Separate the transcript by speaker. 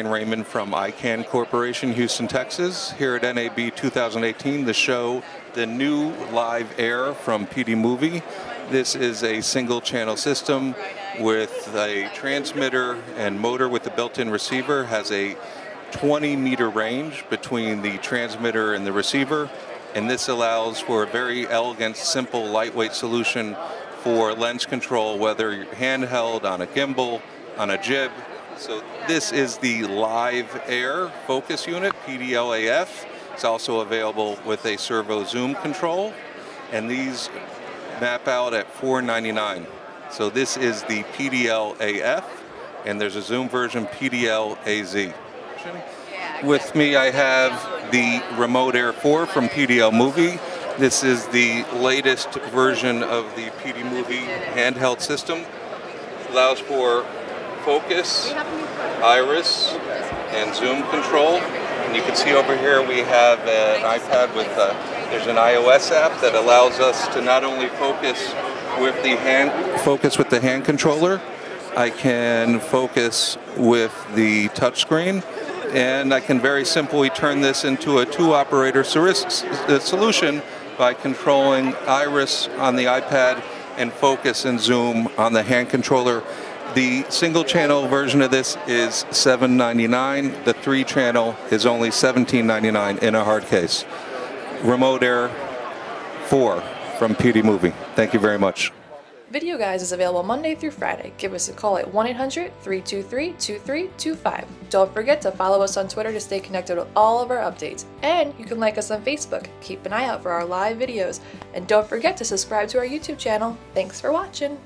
Speaker 1: Raymond from Ikan Corporation, Houston, Texas. Here at NAB 2018, the show, the new LiveAir from PD Movie. This is a single channel system with a transmitter and motor with a built-in receiver. Has a 20-meter range between the transmitter and the receiver, and this allows for a very elegant, simple, lightweight solution for lens control, whether you're handheld, on a gimbal, on a jib. So this is the LiveAir focus unit, PDL-AF. It's also available with a servo zoom control, and these map out at $499. So this is the PDL-AF, and there's a zoom version, PDL-AZ. With me I have the Remote Air 4 from PDL Movie. This is the latest version of the PD Movie handheld system. Allows for focus, iris, and zoom control. And you can see over here we have an iPad with, there's an iOS app that allows us to not only focus with the hand controller, I can focus with the touchscreen, and I can very simply turn this into a two-operator solution by controlling iris on the iPad and focus and zoom on the hand controller. The single-channel version of this is $799. The three-channel is only $1799 in a hard case. Remote Air 4 from PD Movie. Thank you very much.
Speaker 2: Video Guys is available Monday through Friday. Give us a call at 1-800-323-2325. Don't forget to follow us on Twitter to stay connected with all of our updates. And you can like us on Facebook. Keep an eye out for our live videos. And don't forget to subscribe to our YouTube channel. Thanks for watching.